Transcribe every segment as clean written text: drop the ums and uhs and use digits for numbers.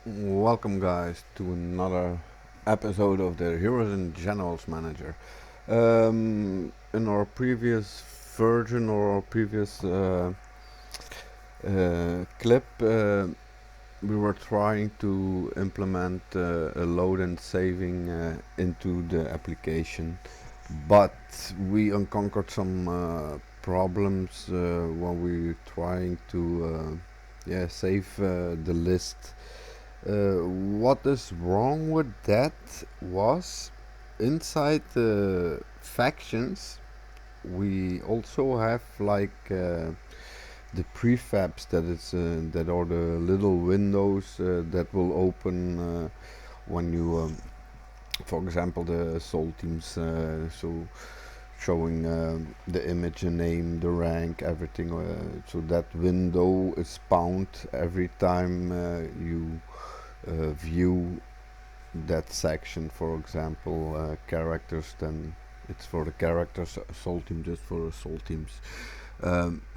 Welcome, guys, to another episode of the Heroes and Generals Manager. In our previous version or our previous clip, we were trying to implement a load and saving into the application, but we encountered some problems when we were trying to save the list. What is wrong with that was inside the factions we also have the prefabs that are the little windows that will open when you for example the soul teams so showing the image, the name, the rank, everything, so that window is spawned every time you view that section. For example, characters, then it's for the characters, soul team just for the soul teams.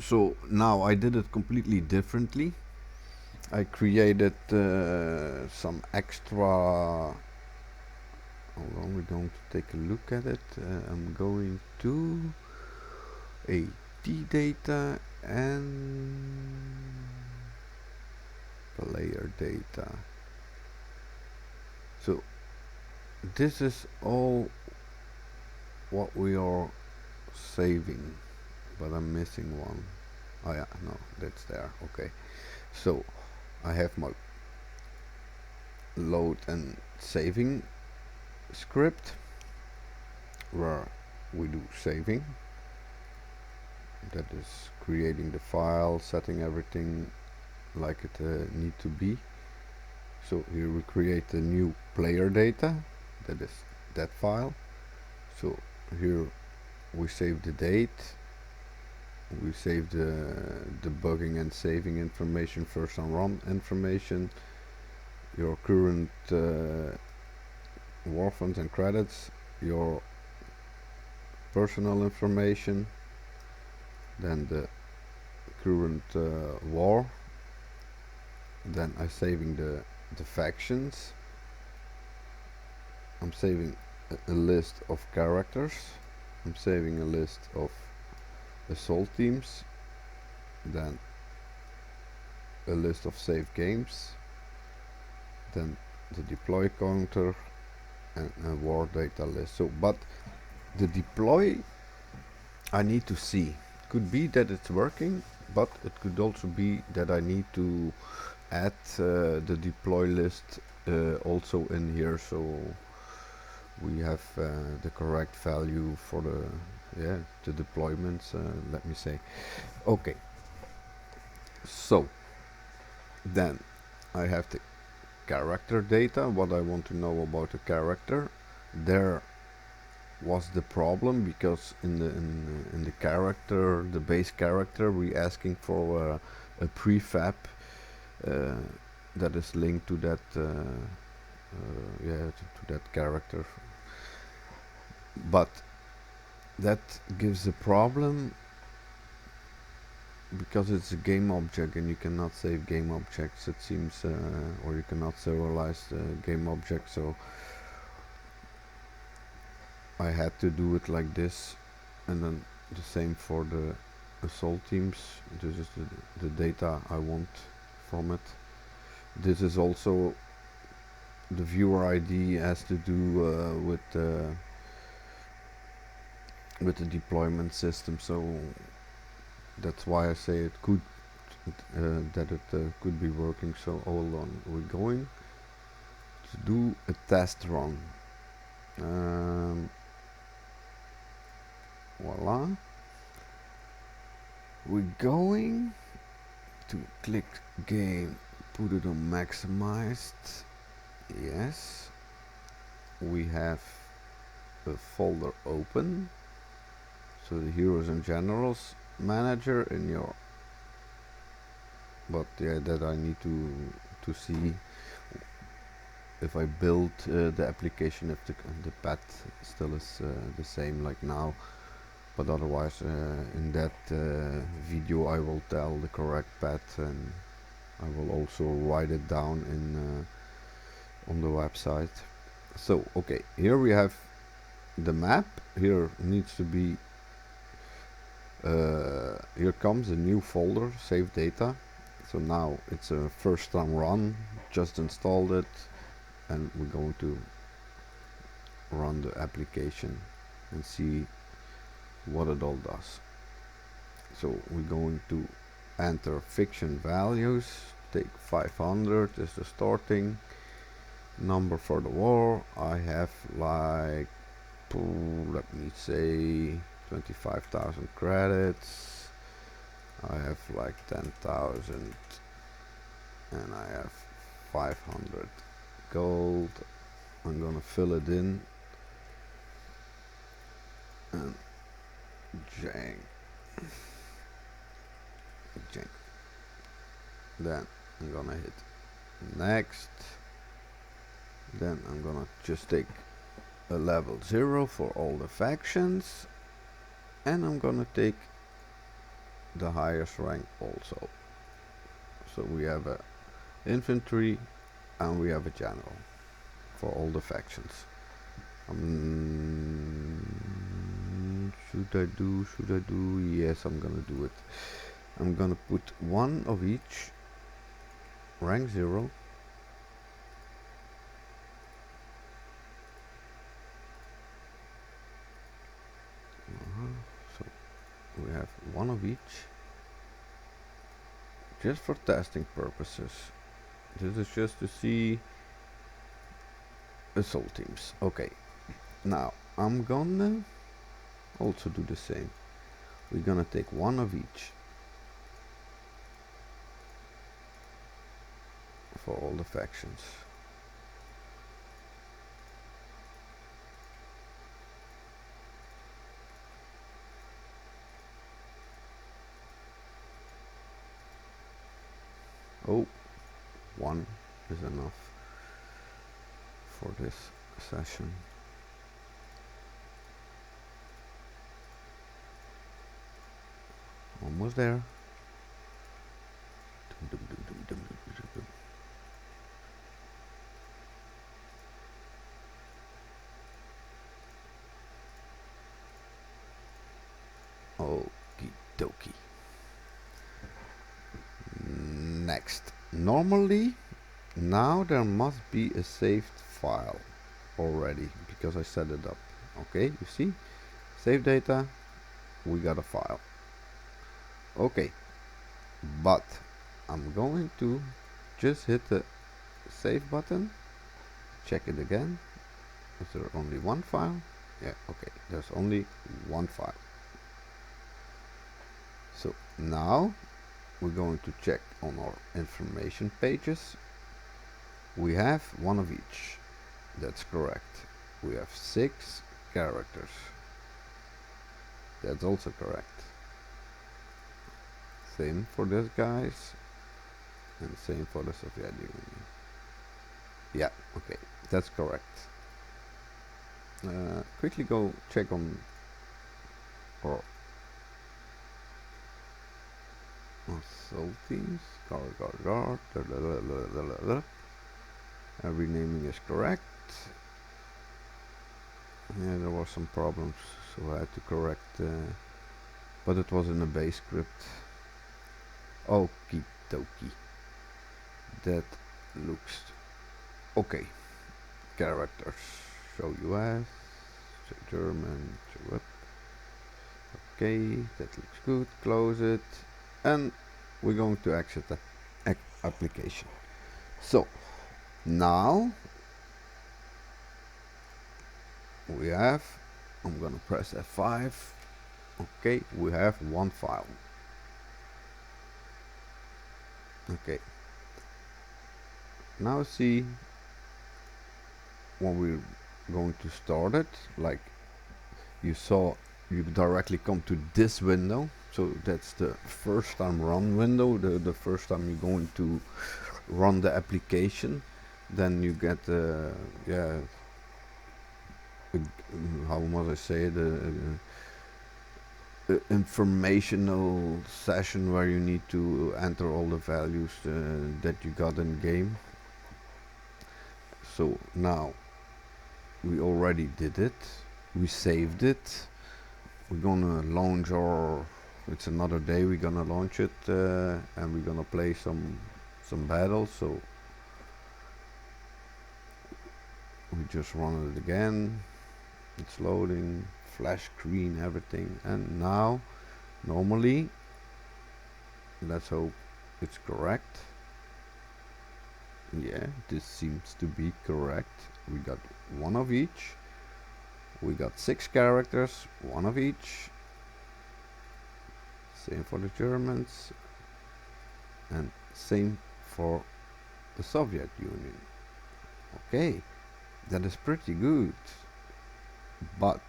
So now I did it completely differently. I created some extra. Hold on, we're going to take a look at it. I'm going to AD data and player data. So this is all what we are saving, but I'm missing one. Oh yeah, no, that's there. Okay, so I have my load and saving script where we do saving. That is creating the file, setting everything like it need to be. So here we create a new player data, that is that file. So here we save the date, we save the debugging and saving information, first and run information, your current war funds and credits, your personal information, then the current war, then I'm saving the factions, I'm saving a list of characters, I'm saving a list of assault teams, then a list of save games, then the deploy counter and a war data list. So but the deploy I need to see. Could be that it's working, but it could also be that I need to add the deploy list also in here, so we have the correct value for the deployments, let me say. Okay, so then I have the character data, what I want to know about the character. There was the problem because in the character, the base character, we asking for a prefab uh, that is linked to that to that character, but that gives a problem because it's a game object and you cannot save game objects, it seems, or you cannot serialize the game object. So I had to do it like this, and then the same for the assault teams. This is the data I want from it. This is also the viewer ID has to do with the deployment system, so that's why I say it could that it could be working. So hold on, we're going to do a test run. Voila, we're going to click game, put it on maximized. Yes, we have a folder open, so the Heroes and Generals Manager in your, but yeah, that I need to see if I build the application, if the path still is the same like now. But otherwise, in that video I will tell the correct path, and I will also write it down on the website. So okay, here we have the map. Here needs to be here comes a new folder, save data. So now it's a first time run, just installed it, and we're going to run the application and see what it all does. So we're going to enter fiction values, take 500 is the starting number for the war. I have like, let me say 25,000 credits. I have like 10,000 and I have 500 gold. I'm gonna fill it in and jang. Then I'm gonna hit next. Then I'm gonna just take a level 0 for all the factions, and I'm gonna take the highest rank also. So we have a infantry and we have a general for all the factions. Should I do? Yes, I'm gonna do it. I'm gonna put one of each, rank 0. So we have one of each, just for testing purposes. This is just to see assault teams. Okay, now I'm gonna also do the same. We're gonna take one of each for all the factions. Oh, one is enough for this session. Almost there. Okie dokie. Next. Normally, now there must be a saved file already because I set it up. Okay, you see? Save data, we got a file. Okay, but I'm going to just hit the save button, check it again. Is there only one file? Yeah, okay, there's only one file. So now we're going to check on our information pages. We have one of each. That's correct. We have 6 characters. That's also correct. Same for this guys and same for the Soviet Union. Yeah, okay, that's correct. Quickly go check on our assault teams. Guard. Renaming is correct. Yeah, there were some problems, so I had to correct, but it was in a base script. Okie dokie. That looks okay. Characters. Show US, show German, show up. Okay, that looks good. Close it, and we're going to exit the application. So now we have, I'm gonna press F5. Okay, we have one file. Okay, now see when we're going to start it, like you saw, you directly come to this window. So that's the first time run window, the first time you're going to run the application. Then you get yeah, how must I say it, informational session where you need to enter all the values that you got in game. So now we already did it, we saved it, we're gonna launch our, it's another day, we're gonna launch it and we're gonna play some battles. So we just run it again, it's loading, flash screen, everything. And now normally, let's hope it's correct. Yeah, this seems to be correct. We got one of each, we got 6 characters, one of each. Same for the Germans and same for the Soviet Union. Okay, that is pretty good. But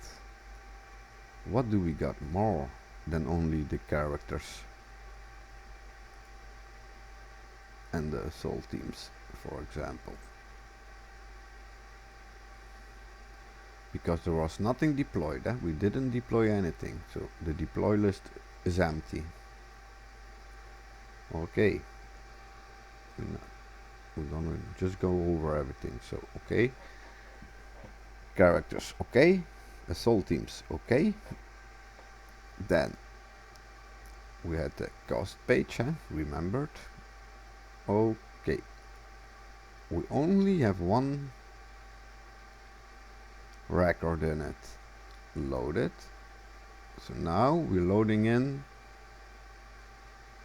what do we got more than only the characters and the assault teams, for example? Because there was nothing deployed, we didn't deploy anything, so the deploy list is empty. Okay, we're gonna just go over everything. So okay, characters okay, assault teams okay. Then we had the cost page, remembered. Okay, we only have one record in it loaded. So now we're loading in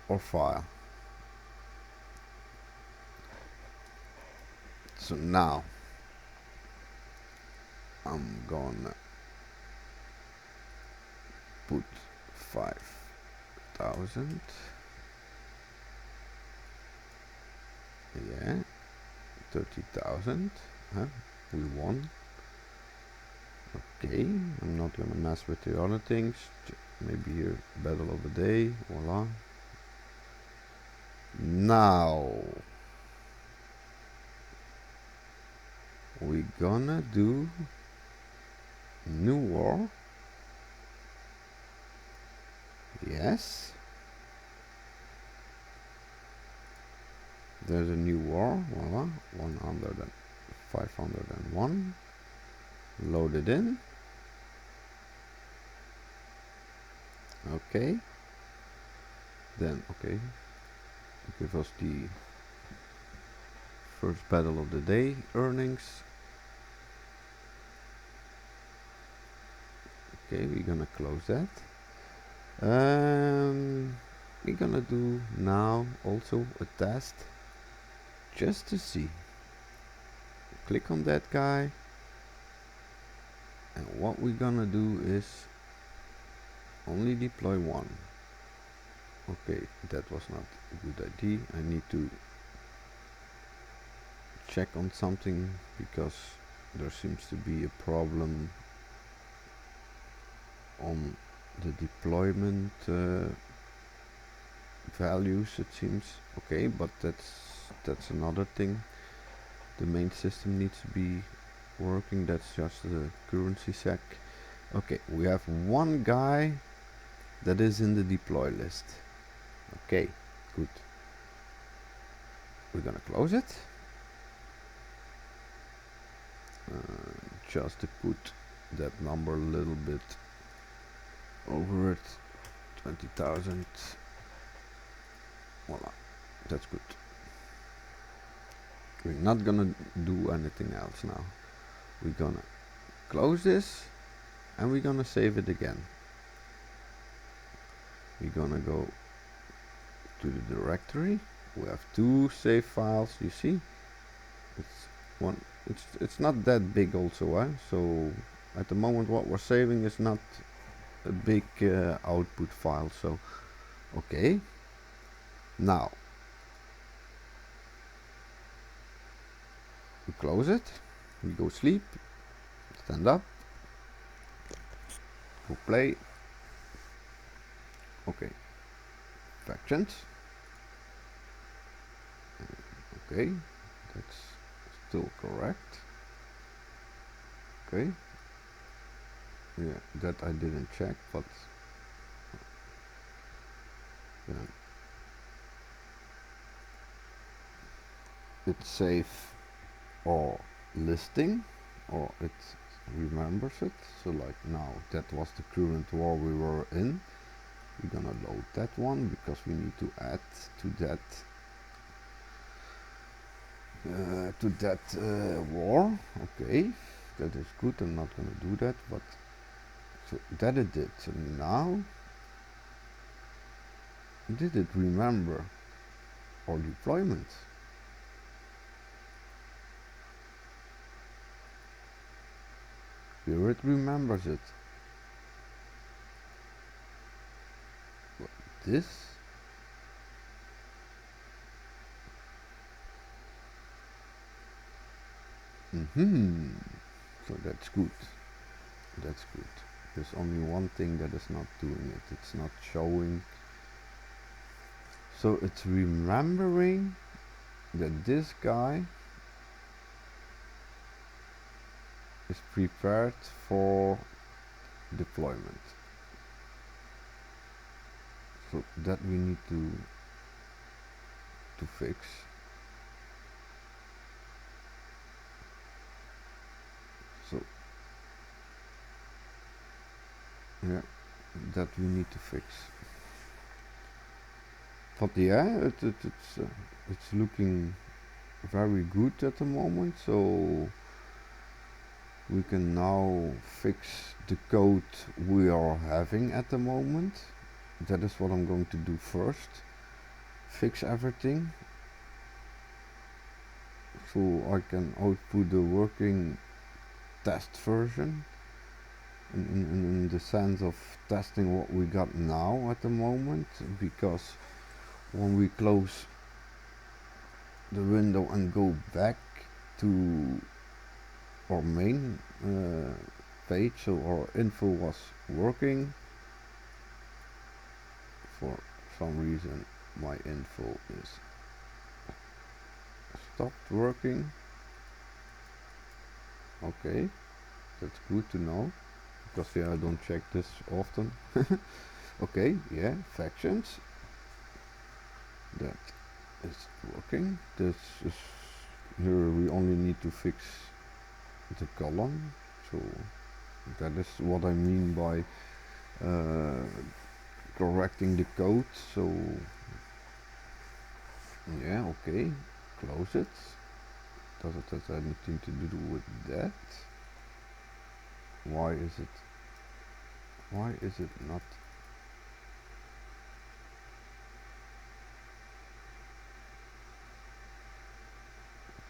our file. So now I'm gonna put 5,000. Yeah, 30,000. We won. Okay, I'm not gonna mess with the other things. Maybe here, battle of the day. Voila. Now we're gonna do new war. Yes, there's a new war. Voila, 501. Load it in. Okay. Then okay, give us the first battle of the day earnings. Okay, we're gonna close that. We're gonna do now also a test just to see. Click on that guy, and what we're gonna do is only deploy one. Okay, that was not a good idea. I need to check on something because there seems to be a problem on the deployment values, it seems. Okay, but that's another thing. The main system needs to be working. That's just the currency sec. Okay, we have one guy that is in the deploy list. Okay, good. We're gonna close it. Just to put that number a little bit over it, 20,000. Voila, that's good. We're not gonna do anything else now. We're gonna close this and we're gonna save it again. We're gonna go to the directory. We have 2 save files, you see. It's not that big also, so at the moment what we're saving is not a big output file. So okay, now we close it, we go sleep, stand up, go play. Okay, factions. Okay, that's still correct. Okay, yeah, that I didn't check, but yeah, it's safe or listing, or it remembers it. So like now that was the current war we were in. We're gonna load that one because we need to add to that war. Okay, that is good. I'm not gonna do that, but so that it did. So now, did it remember our deployments? Here it remembers it. But this, so that's good. That's good. There's only one thing that is not doing it. It's not showing. So it's remembering that this guy is prepared for deployment. So that we need to fix. So yeah, that we need to fix. But yeah, it's looking very good at the moment. So we can now fix the code we are having at the moment. That is what I'm going to do first. Fix everything so I can output the working test version in the sense of testing what we got now at the moment, because when we close the window and go back to our main page, so our info was working. For some reason my info is stopped working. Okay, that's good to know, because yeah, I don't check this often. Okay, yeah, factions, that is working. This is, here we only need to fix the column, so that is what I mean by correcting the code. So yeah, okay, close it. Does it have anything to do with that? Why is it not?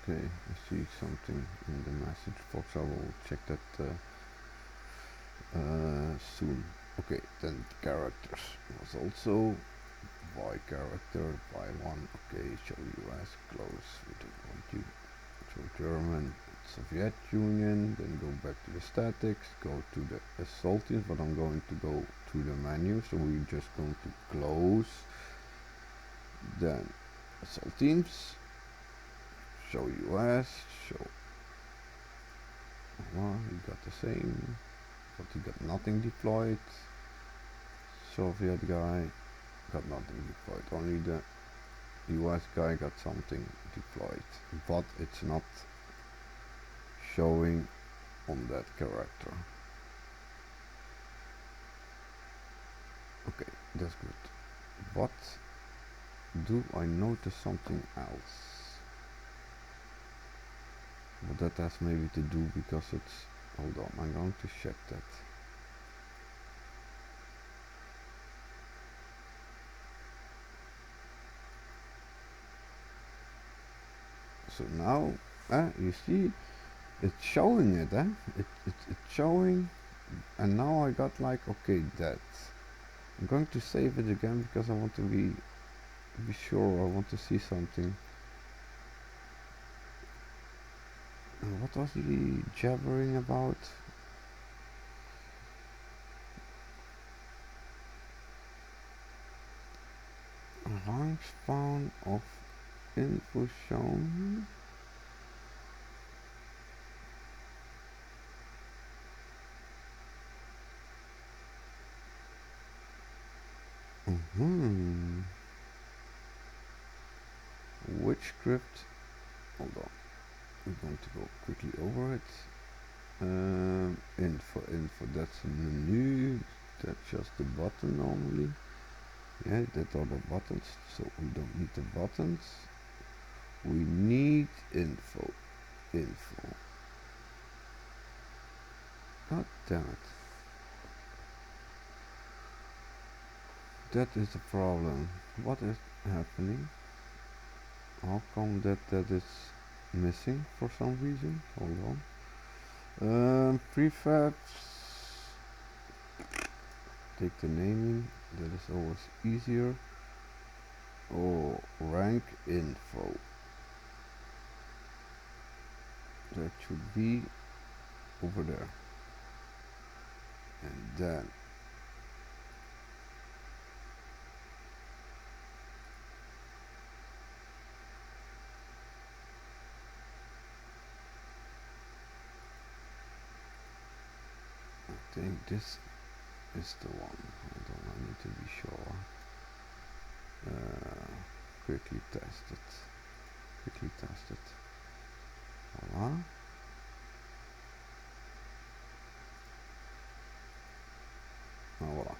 Okay, I see something in the message box. I will check that soon. Okay, then characters was also by character by one. Okay, show US, close. We don't want you. Show German, Soviet Union. Then go back to the statics. Go to the assault teams, but I'm going to go to the menu. So we're just going to close. Then assault teams. Show US. Show. Well, you got the same, but you got nothing deployed. Soviet guy got nothing deployed. Only the US guy got something deployed, but it's not showing on that character. Okay, that's good. But do I notice something else? But that has maybe to do because it's, hold on, I'm going to check that. So now, you see, it's showing it, it's showing, and now I got like, okay, that. I'm going to save it again because I want to be sure. I want to see something. What was he jabbering about? Rank spawn of info shown. Which script? Hold on. we're going to go quickly over it. Info, that's a menu. That's just the button normally. Yeah, that are the buttons, so we don't need the buttons. We need info. God damn it. That is the problem. What is happening? How come that is missing for some reason? Hold on. Prefabs. Take the naming. That is always easier. Or rank info. That should be over there. And then I think this is the one. Hold on, I need to be sure. Quickly test it. Voila. Voila.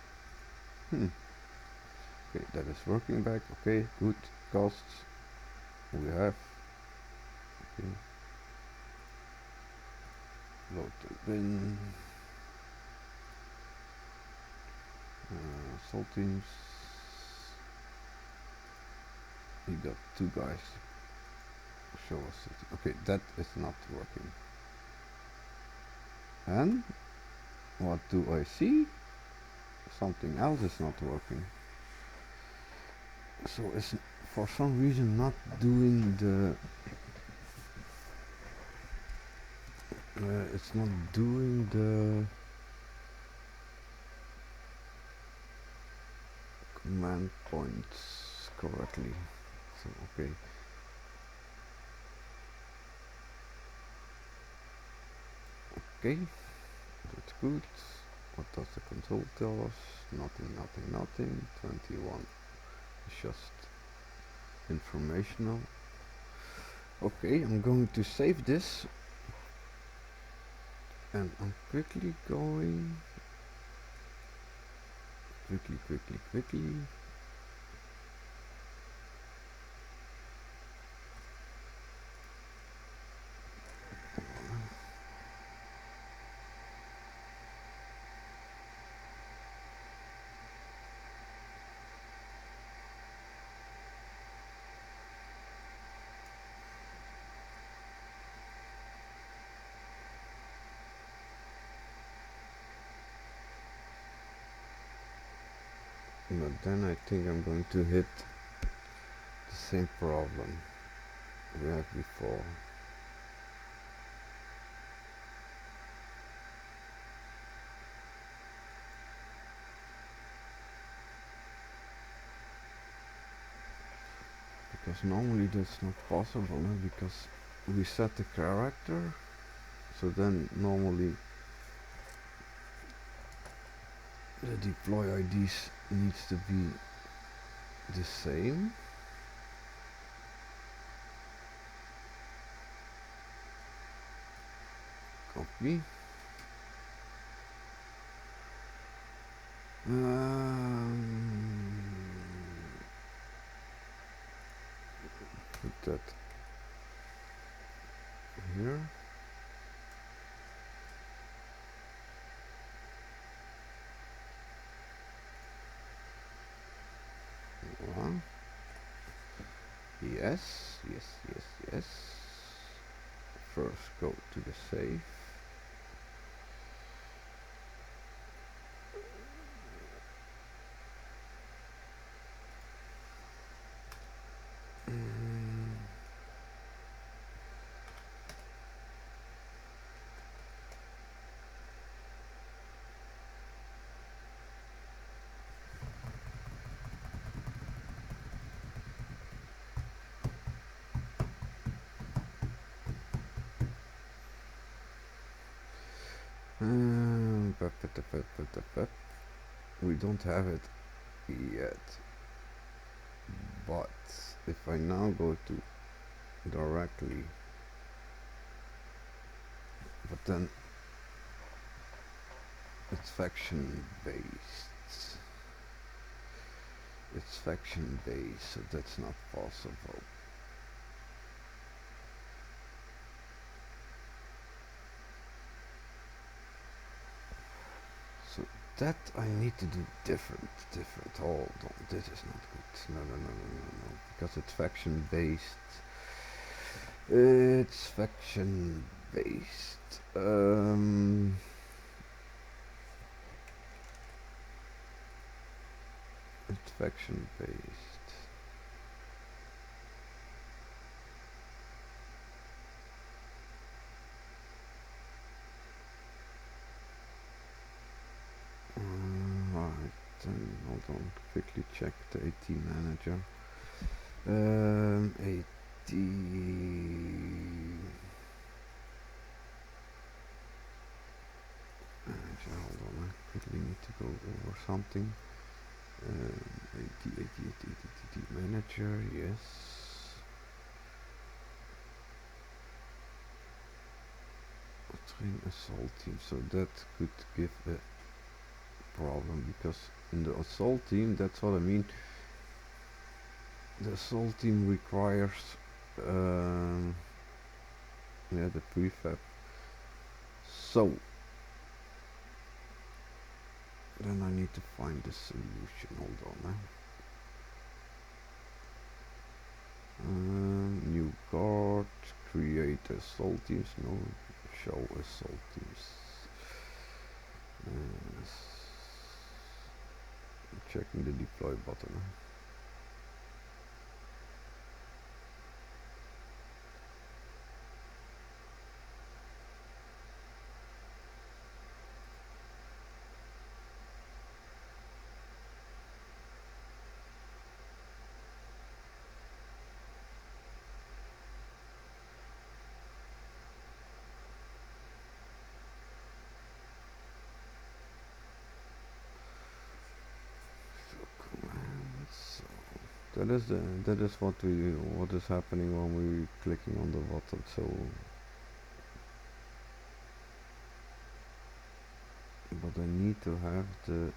Okay, that is working back. Okay, good. Costs we have. Okay. Load the bin. Salt teams. We got two guys. Show us it. Okay, that is not working. And what do I see? Something else is not working. So it's for some reason not doing the it's not doing the command points correctly. So okay. Okay, that's good. What does the console tell us? Nothing. 21 is just informational. Okay, I'm going to save this. And I'm quickly going. Quickly. But then I think I'm going to hit the same problem we had before. Because normally that's not possible, because we set the character, so then normally the deploy IDs needs to be the same. Copy. Put that here. Yes. First go to the save. We don't have it yet, but if I now go to directly but then it's faction based. It's faction based, so that's not possible. So that I need to do different. Hold on, this is not good. No. Because it's faction based. It's faction based. It's faction based. Right, then hold on, quickly check the AT manager. AT manager, hold on, I quickly need to go over something. AT manager, yes. Train assault team, so that could give a problem, because in the assault team, that's what I mean, the assault team requires yeah, the prefab. So then I need to find the solution. Hold on. New card, create assault teams. No, show assault teams. Checking the deploy button. That is what is happening when we clicking on the button. So, but I need to have the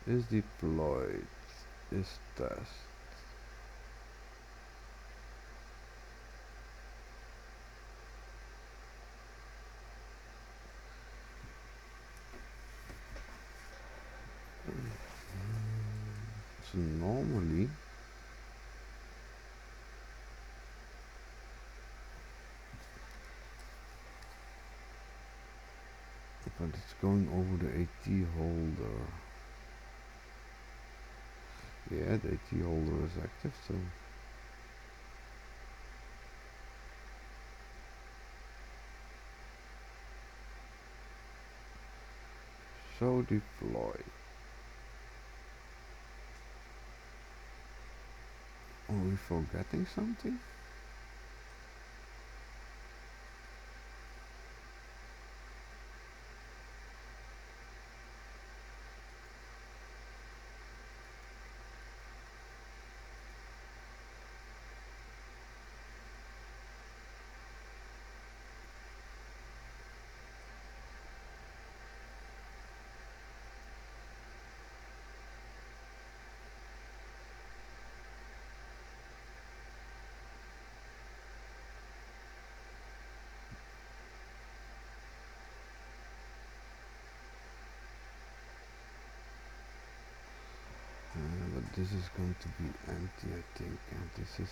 here is deployed, is test. So normally but it's going over the AT holder. Yeah, the AT holder is active, so show deploy. Are we forgetting something? But this is going to be empty, I think, and this is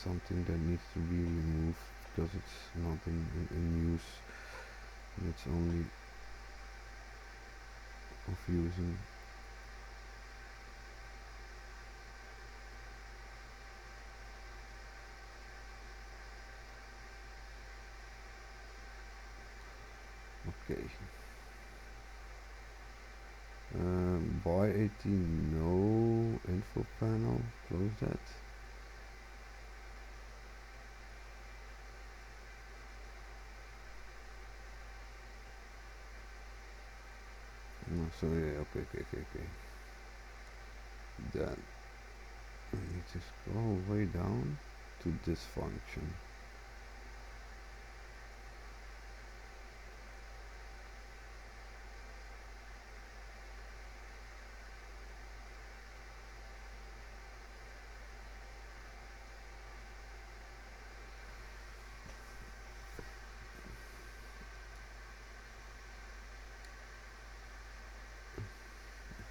something that needs to be removed because it's not in use. It's only of using. Okay. Buy 18, no. Info panel, close that. No, so yeah, okay. Then we need to scroll way down to this function.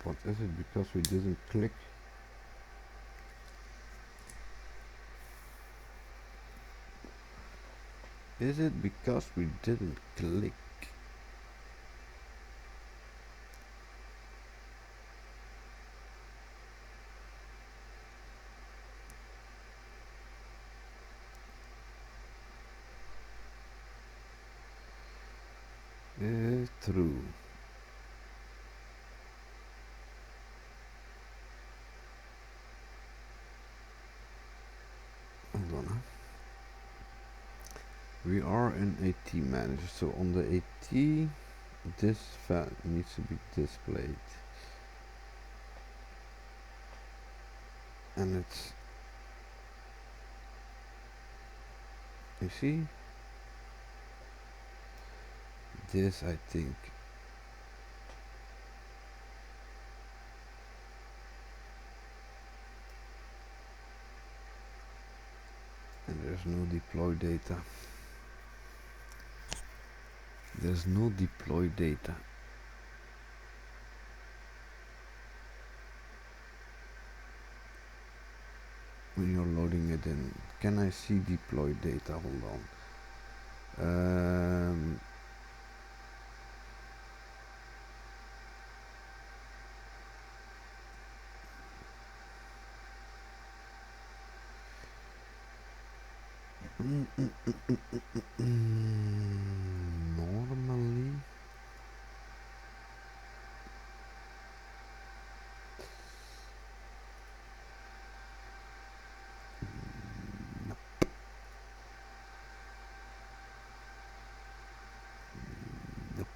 What is it? Because we didn't click. Is it because we didn't click? True. Hold on. We are in AT manager, so on the AT this fan needs to be displayed, and it's, you see this, I think, and there's no deploy data. There's no deploy data. When you're loading it in, can I see deploy data? Hold on. Normally nope.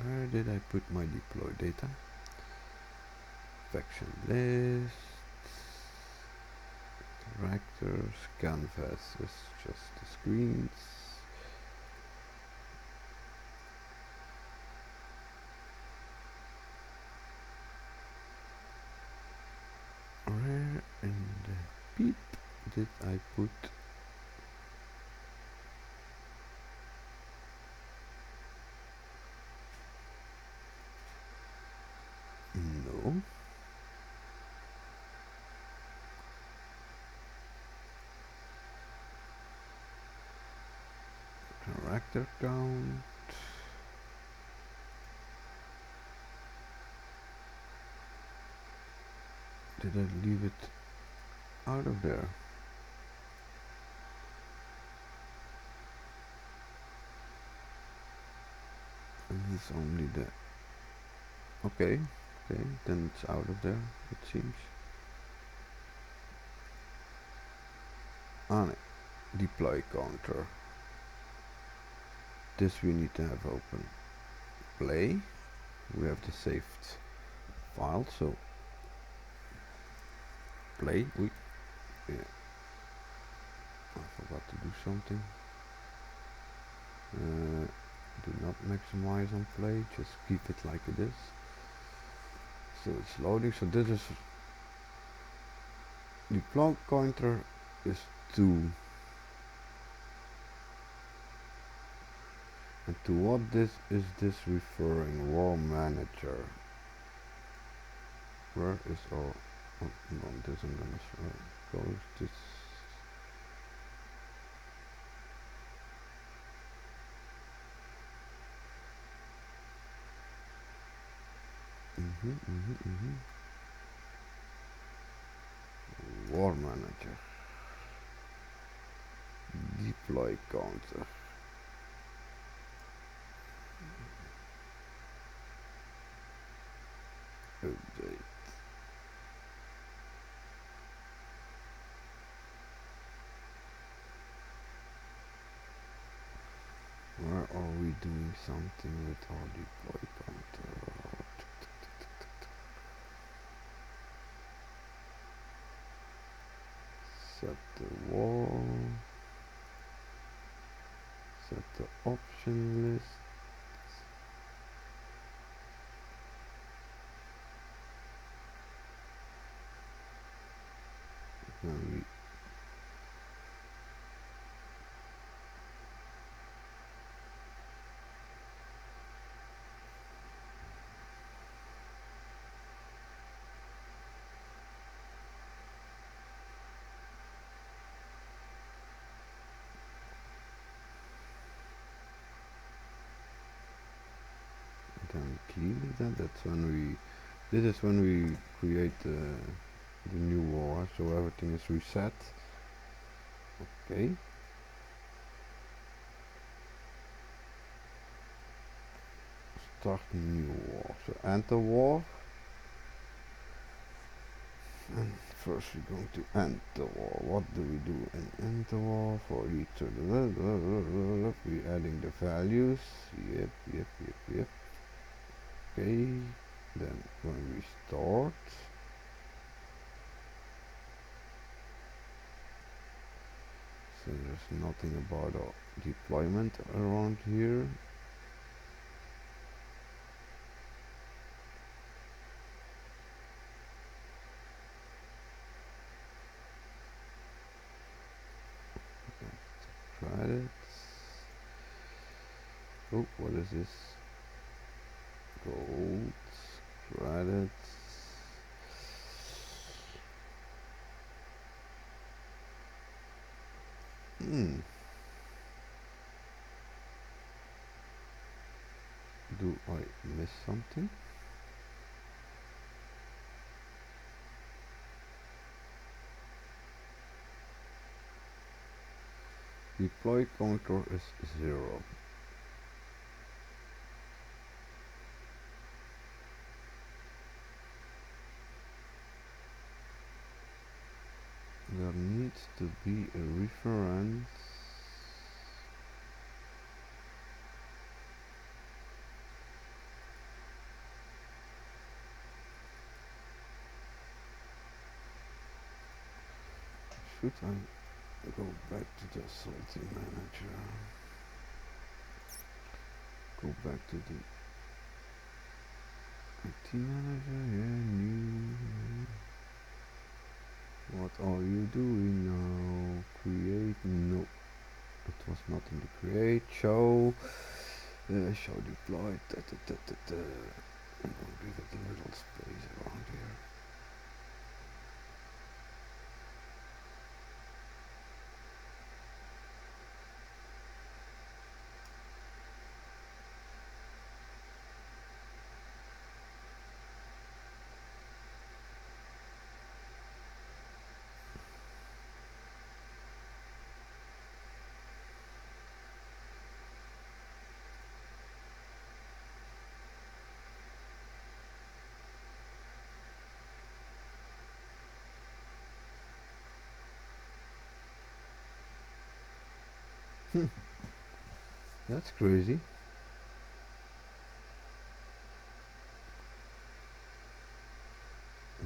Where did I put my deploy data? Faction list, characters, canvas is just the screens. Where in the peep did I put? No. Character count. Did I leave it out of there? And it's only the, okay, then it's out of there, it seems. Ah, no. Deploy counter. This we need to have open. Play. We have the saved file, so play. Yeah. I forgot to do something. Do not maximize on play, just keep it like it is. So it's loading. So this is deploy counter is 2. And to what this is this referring? Raw manager. Where is our, oh no, this I'm gonna close this. War manager. Deploy counter. Update. Where are we doing something with our deploy counter. Set the wall. Set the option list. Then we clean that. That's when we. This is when we create the new wall, so everything is reset. Okay. Start new wall. So enter wall. And first we're going to enter wall. What do we do in enter wall for each of the we're adding the values. Yep. Okay. Then when we start, so there's nothing about our deployment around here. Credits. Oh, what is this? Gold. Credits. Do I miss something? Deploy counter is 0. There needs to be a reference. Should I go back to the salty manager? Go back to the IT manager, yeah, new. What are you doing now? Create, no. It was not in the create, show deploy, and I'll give it a little space around here. That's crazy.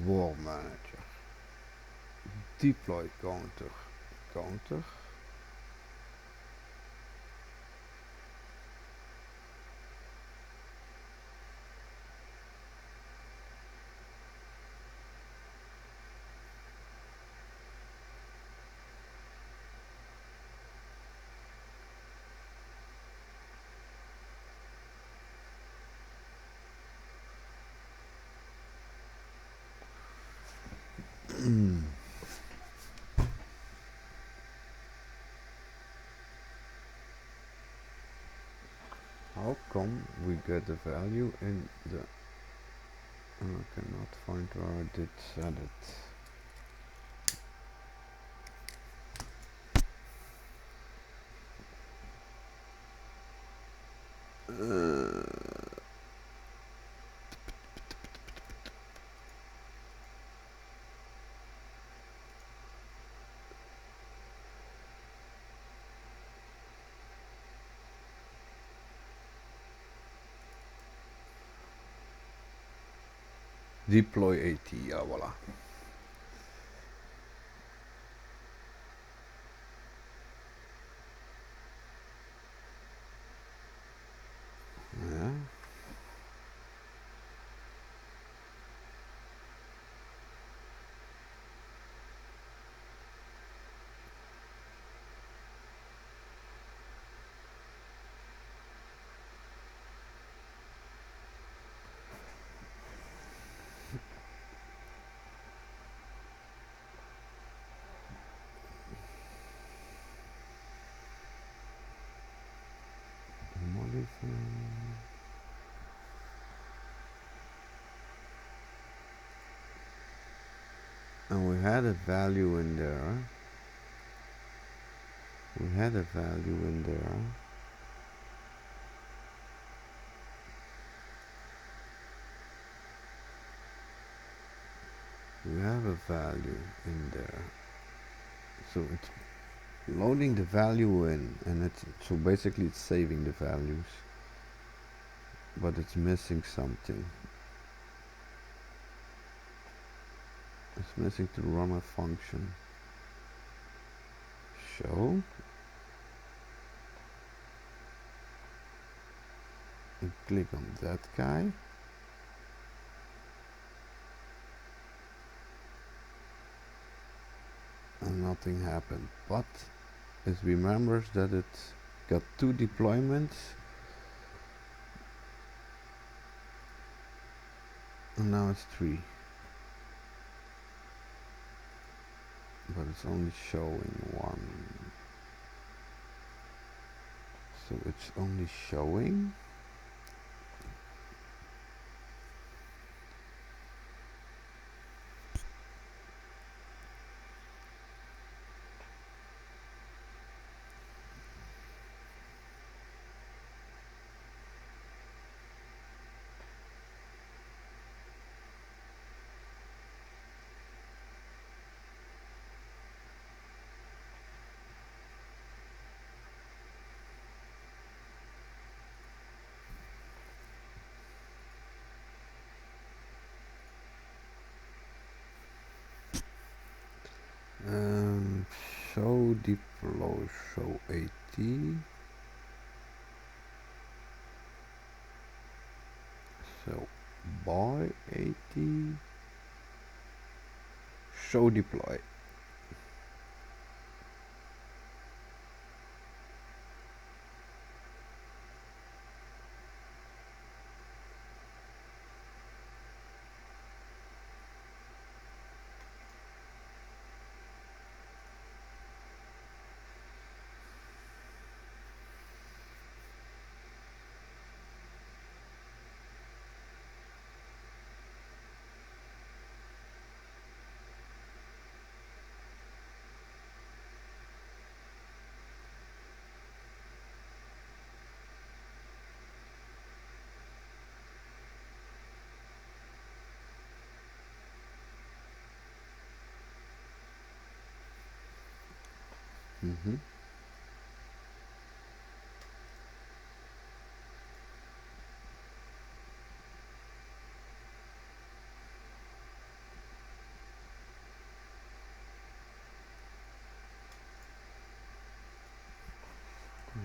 Wall manager. Deploy counter. How come we get the value in the... I cannot find where I did set it. deploy AT, voila. Yeah. Modify. And we had a value in there. We had a value in there. We have a value in there. So it's loading the value in, and it's so basically it's saving the values, but it's missing something. It's missing to run a function. Show. And click on that guy. And nothing happened. But it remembers that it got 2 deployments. And now it's 3. But it's only showing 1. So it's only showing. Show deploy, show AT. So by AT, show deploy.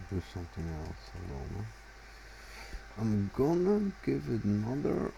Do something else. Hold on. I'm gonna give it another.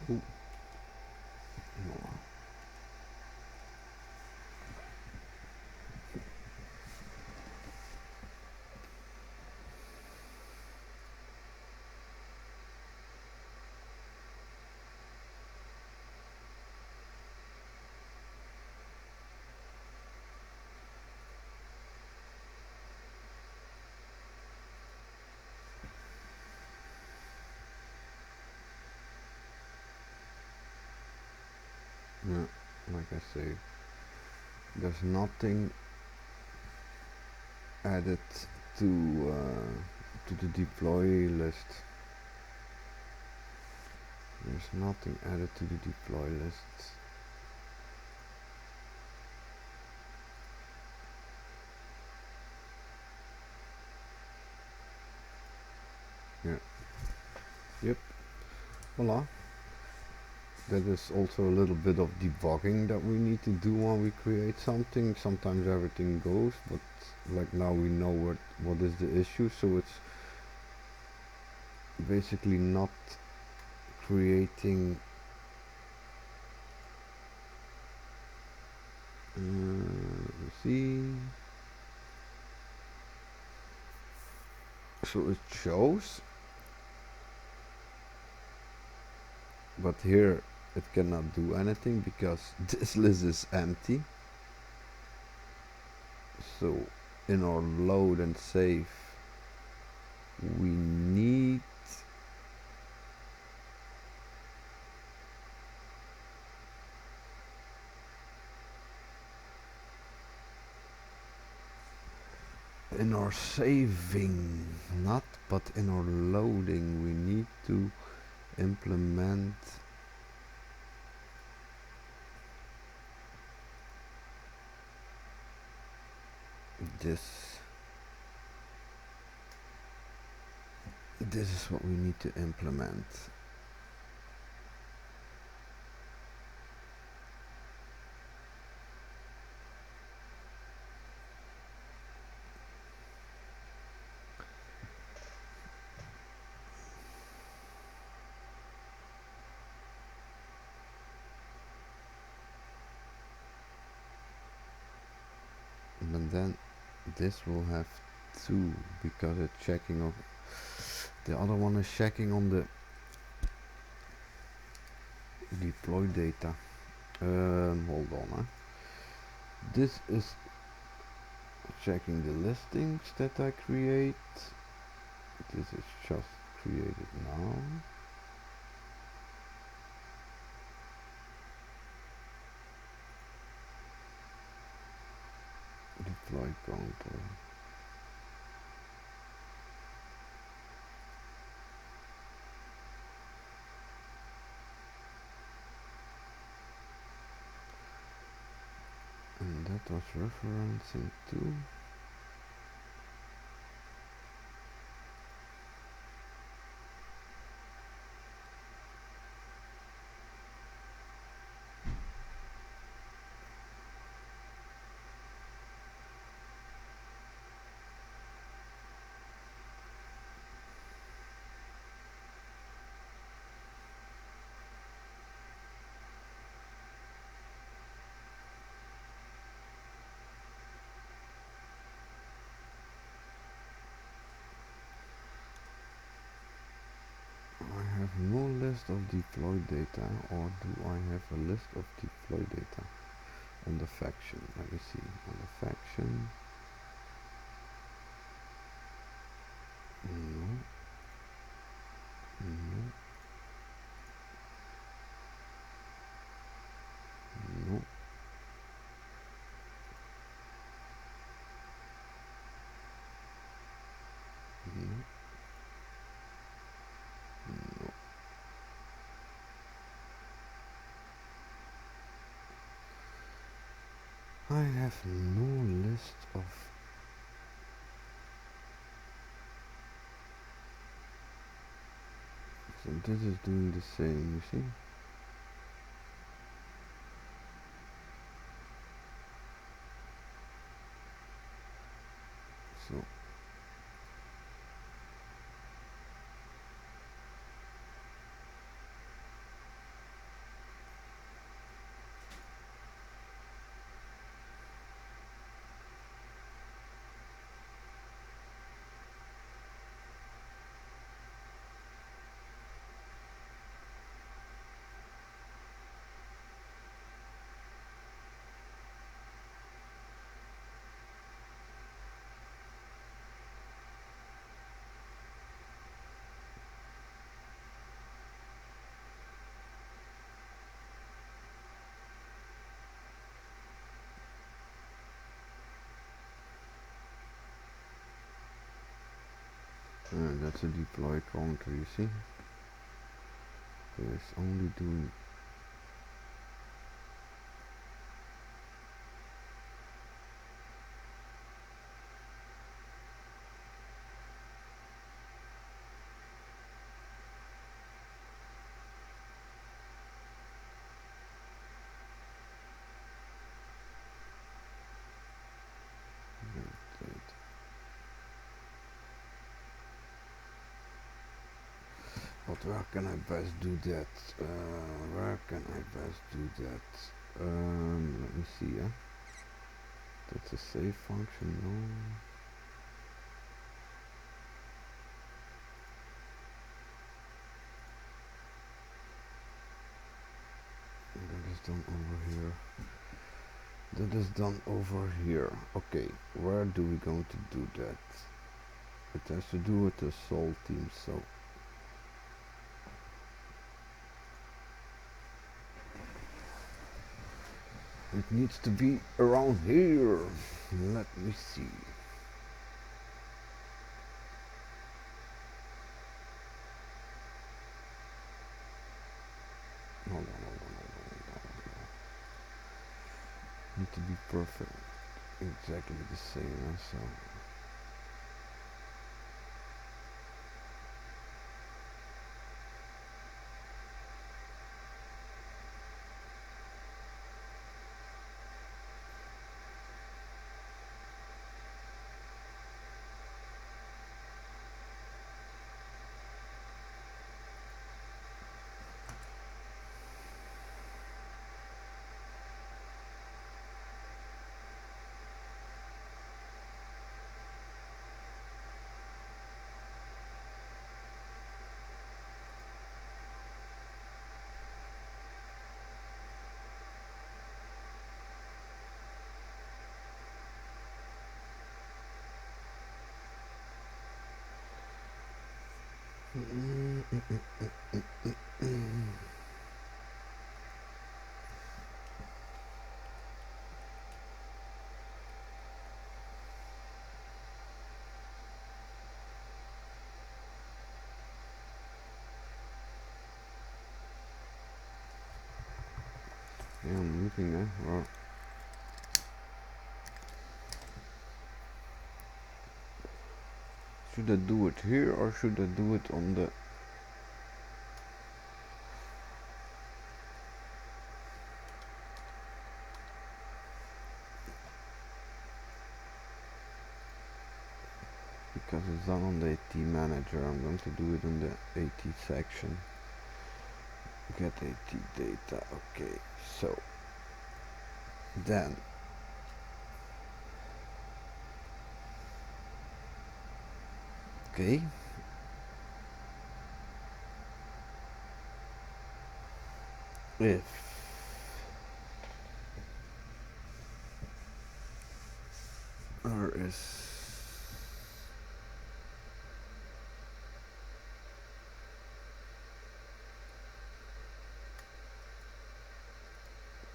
Ooh, no. Yeah, like I say, there's nothing added to the deploy list. There's nothing added to the deploy list. Yeah. Yep. Voila. That is also a little bit of debugging that we need to do when we create something. Sometimes everything goes, but like now we know what is the issue, so it's basically not creating let me see. So it shows, but here it cannot do anything because this list is empty. So in our load and save we need in our saving, not, but in our loading we need to implement this. This is what we need to implement. And then this will have two because it's checking on the other one is checking on the deploy data. Hold on. This is checking the listings that I create. This is just created now. Deploy counter. And that was referencing to I have no list of deploy data, or do I have a list of deploy data on the faction? Let me see. On the faction. No. No. No. No. No. I have no list of. So this is doing the same, you see? So That's a deploy counter, you see? It's only doing that. But where can I best do that? Where can I best do that? Let me see, yeah. That's a save function, no. That is done over here. That is done over here. Okay, where do we going to do that? It has to do with the soul team, so it needs to be around here. Let me see. Hold on, hold on, hold on, hold on, hold on. Need to be perfect. Exactly the same, so. Yeah, I'm looking there. Well, should I do it here or should I do it on the... Because it's done on the AT manager, I'm going to do it in the AT section. Get AT data, okay, so then okay, if there is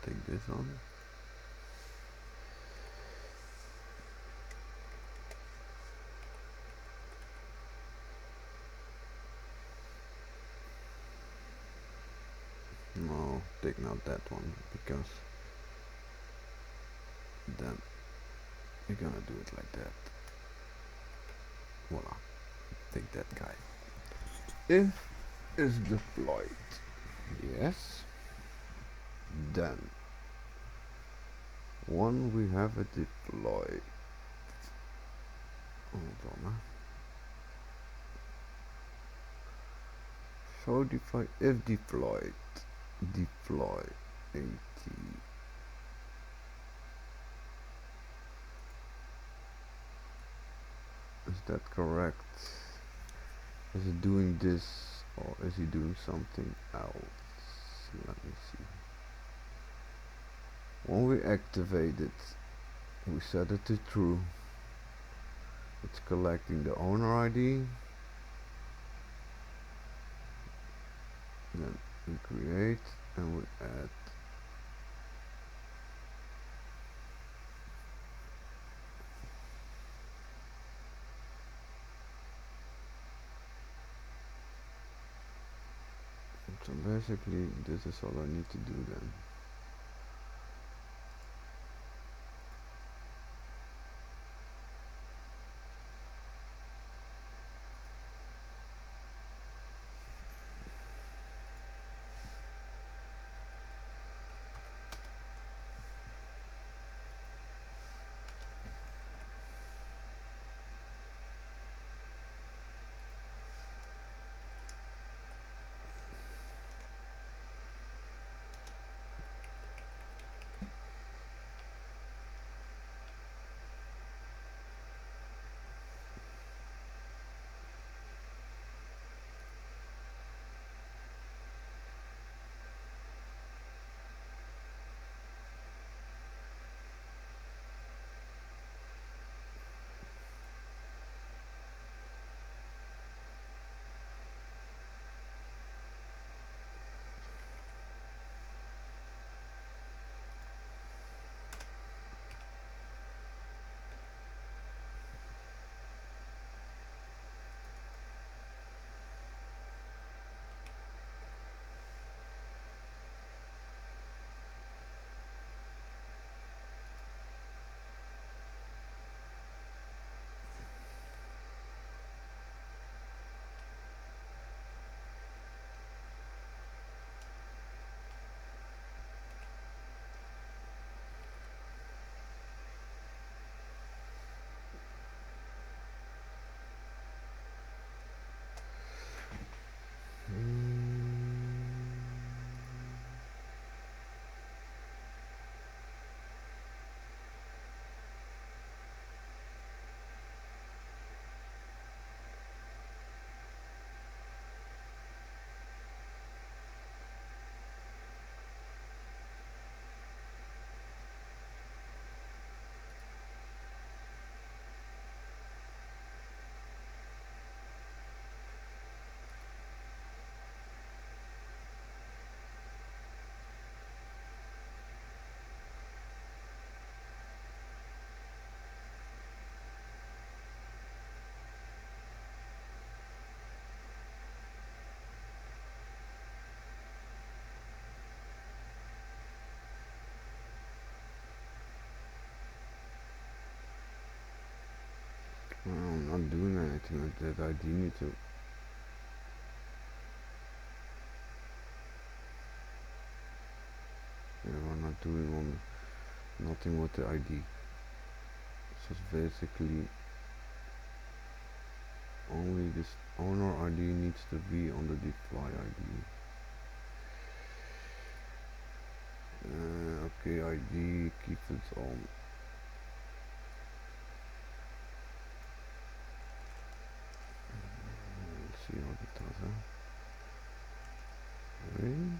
take this on. No, take not that one because then you're gonna do it like that. Voila, take that guy. If is deployed, yes, then when we have it deployed, hold on, so define if deployed, deploy AT. Is that correct? Is it doing this or is he doing something else? Let me see. When we activate it, we set it to true. It's collecting the owner ID. Then we create and we add. basically this is all I need to do then. Well, I'm not doing anything with that ID need to. Yeah, we're not doing nothing with the ID. So it's basically only this owner ID needs to be on the deploy ID. Okay, ID, keep it on. Let's see what it does, huh? Really?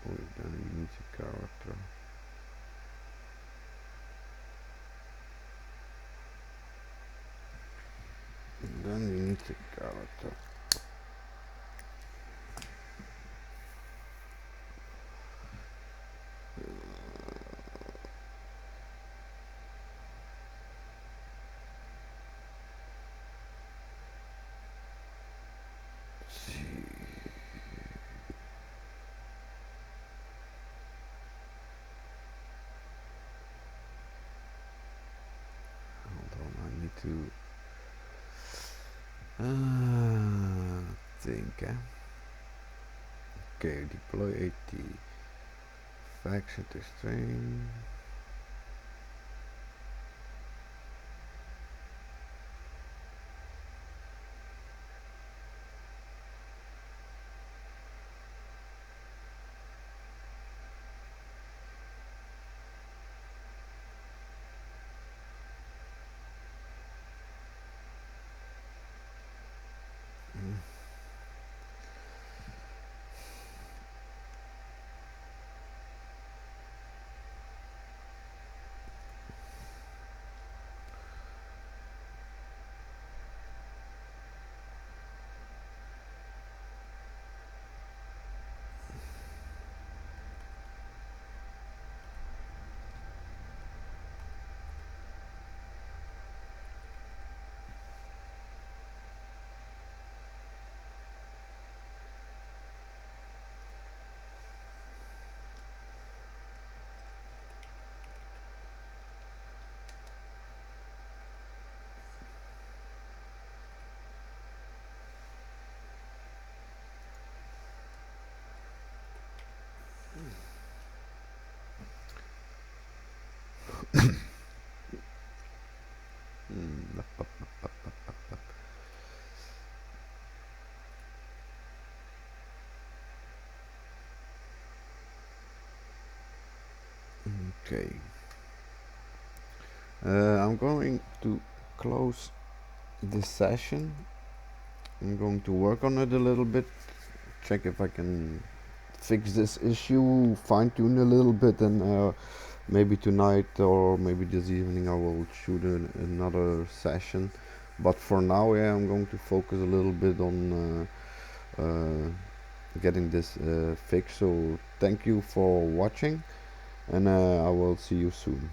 Oh, then you need a character. Then you need a character. Let's see. Hold on, I need to think, eh? Okay, deploy AT. Faction to string. Okay. I'm going to close this session. I'm going to work on it a little bit, check if I can fix this issue, fine tune a little bit, and maybe tonight or maybe this evening I will shoot another session. But for now, yeah, I'm going to focus a little bit on getting this fixed. So thank you for watching, and I will see you soon.